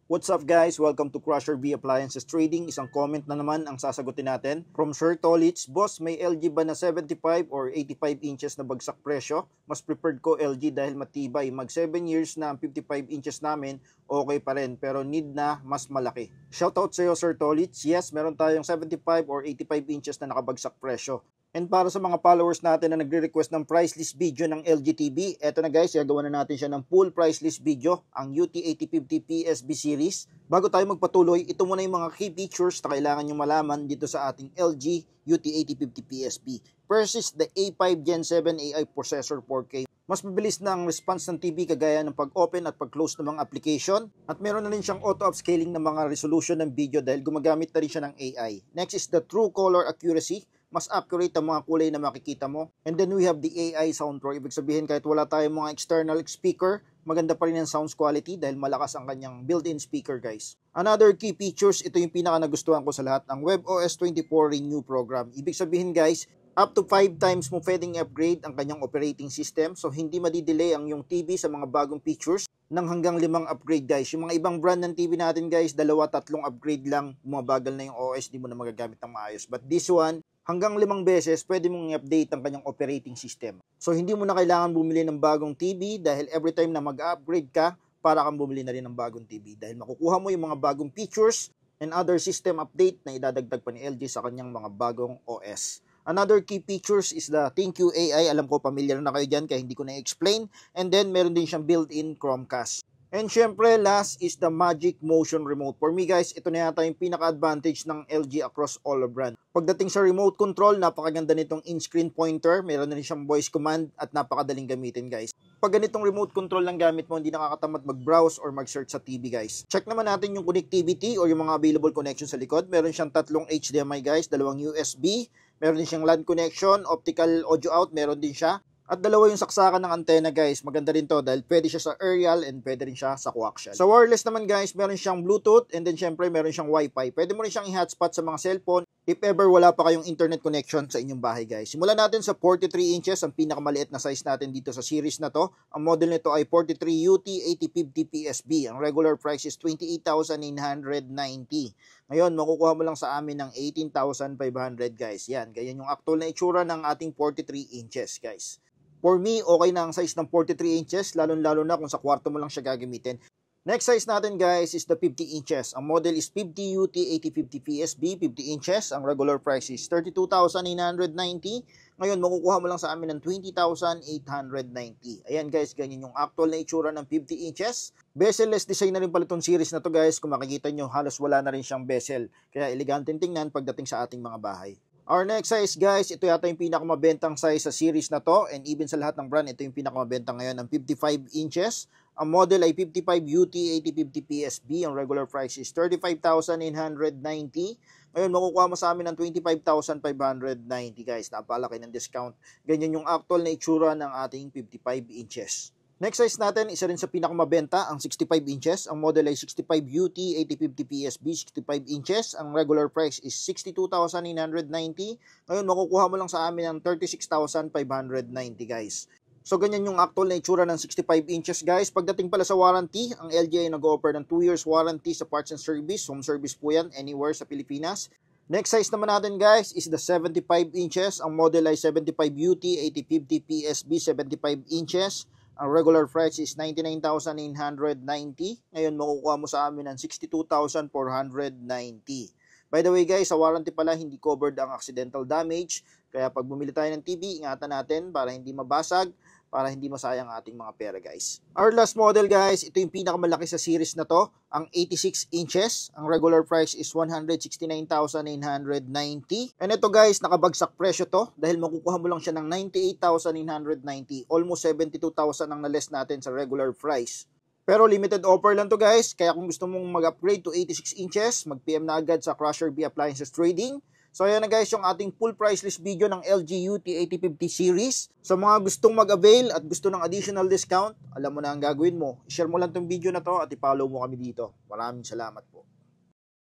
What's up guys? Welcome to Crusher V Appliances Trading. Isang comment na naman ang sasagutin natin. From Sir Tolits, Boss, may LG ba na 75 or 85 inches na bagsak presyo? Mas preferred ko LG dahil matibay. Mag 7 years na ang 55 inches namin, okay pa rin. Pero need na mas malaki. Shoutout sa iyo Sir Tolits. Yes, meron tayong 75 or 85 inches na nakabagsak presyo. And para sa mga followers natin na nagre-request ng price list video ng LG TV, eto na guys, gagawa na natin siya ng full price list video, ang UT8050 PSB series. Bago tayo magpatuloy, ito muna yung mga key features na kailangan nyo malaman dito sa ating LG UT8050 PSB. First is the A5 Gen 7 AI processor 4K. Mas mabilis na ang response ng TV kagaya ng pag-open at pag-close ng mga application. At meron na rin siyang auto-upscaling ng mga resolution ng video dahil gumagamit na rin siya ng AI. Next is the true color accuracy. Mas accurate ang mga kulay na makikita mo. And then we have the AI Sound Pro. Ibig sabihin kahit wala tayong mga external speaker, maganda pa rin ang sounds quality dahil malakas ang kanyang built-in speaker guys. Another key features, ito yung pinaka nagustuhan ko sa lahat, ang WebOS 24 Renew program. Ibig sabihin guys, up to 5 times mo pwedeng upgrade ang kanyang operating system. So hindi madidelay ang yung TV sa mga bagong features ng hanggang 5 upgrade guys. Yung mga ibang brand ng TV natin guys, 2-3 upgrade lang, mabagal na yung OS, di mo na magagamit ng maayos. But this one, hanggang 5 beses, pwede mong i-update ang kanyang operating system. So, hindi mo na kailangan bumili ng bagong TV dahil every time na mag-upgrade ka, para kang bumili na rin ng bagong TV. Dahil makukuha mo yung mga bagong features and other system update na idadagdag pa ni LG sa kanyang mga bagong OS. Another key features is the ThinQ AI. Alam ko, familiar na kayo dyan kaya hindi ko na-explain. And then, meron din siyang built-in Chromecast. And syempre, last is the Magic Motion Remote. For me guys, ito na yata yung pinaka-advantage ng LG across all brand. Pagdating sa remote control, napakaganda nitong in-screen pointer. Meron na rin siyang voice command at napakadaling gamitin guys. Pag ganitong remote control lang gamit mo, hindi nakakatamad mag-browse or mag-search sa TV guys. Check naman natin yung connectivity or yung mga available connection sa likod. Meron siyang 3 HDMI guys, 2 USB. Meron din siyang LAN connection, optical audio out, meron din siya. At 2 yung saksakan ng antena guys. Maganda rin to dahil pwede siya sa aerial and pwede rin siya sa coaxial. Sa wireless naman guys, meron siyang Bluetooth and then syempre meron siyang Wi-Fi. Pwede mo rin siyang i-hotspot sa mga cellphone if ever wala pa kayong internet connection sa inyong bahay guys. Simulan natin sa 43 inches, ang pinakamaliit na size natin dito sa series na to. Ang model nito ay 43 UT8050 PSB. Ang regular price is 28,990. Ngayon, makukuha mo lang sa amin ng 18,500 guys. Yan, ganyan yung actual na itsura ng ating 43 inches guys. For me, okay na ang size ng 43 inches, lalo-lalo na kung sa kwarto mo lang siya gagamitin. Next size natin guys is the 50 inches. Ang model is 50 UT8050 PSB, 50 inches. Ang regular price is 32,990. Ngayon, makukuha mo lang sa amin ng 20,890. Ayan guys, ganyan yung actual na itsura ng 50 inches. Bezel-less design na rin pala itong series na to guys. Kung makikita nyo, halos wala na rin siyang bezel. Kaya eleganteng tingnan pagdating sa ating mga bahay. Our next size guys, ito yata yung pinakamabentang size sa series na to and even sa lahat ng brand, ito yung pinakamabenta ngayon ng 55 inches. Ang model ay 55 UT8050 PSB, ang regular price is 35,990. Ngayon makukuha mo sa amin ng 25,590 guys, napalaki ng discount. Ganyan yung actual na itsura ng ating 55 inches. Next size natin, isa rin sa pinakamabenta, ang 65 inches. Ang model ay 65 UT8050 PSB, 65 inches. Ang regular price is 62,990. Ngayon, makukuha mo lang sa amin ng 36,590 guys. So, ganyan yung actual na itsura ng 65 inches guys. Pagdating pala sa warranty, ang LG ay nag-offer ng 2 years warranty sa parts and service. Home service po yan, anywhere sa Pilipinas. Next size naman natin guys is the 75 inches. Ang model ay 75 UT8050 PSB, 75 inches. Ang regular price is 99,990. Ngayon, makukuha mo sa amin ng 62,490. By the way guys, sa warranty pala, hindi covered ang accidental damage. Kaya pag bumili tayo ng TV, ingatan natin para hindi mabasag, para hindi masayang ating mga pera guys. Our last model guys, ito yung pinakamalaki sa series na to, ang 86 inches. Ang regular price is 169,990. And ito guys, nakabagsak presyo to dahil makukuha mo lang siya ng 98,990. Almost 72,000 ang na-less natin sa regular price. Pero limited offer lang to guys, kaya kung gusto mong mag-upgrade to 86 inches, mag-PM na agad sa Crusher V Appliances Trading. So ayan na guys yung ating full price list video ng LG UT8050 series. Sa mga gustong mag-avail at gusto ng additional discount, alam mo na ang gagawin mo. I-share mo lang tong video na to at i-follow mo kami dito. Maraming salamat po.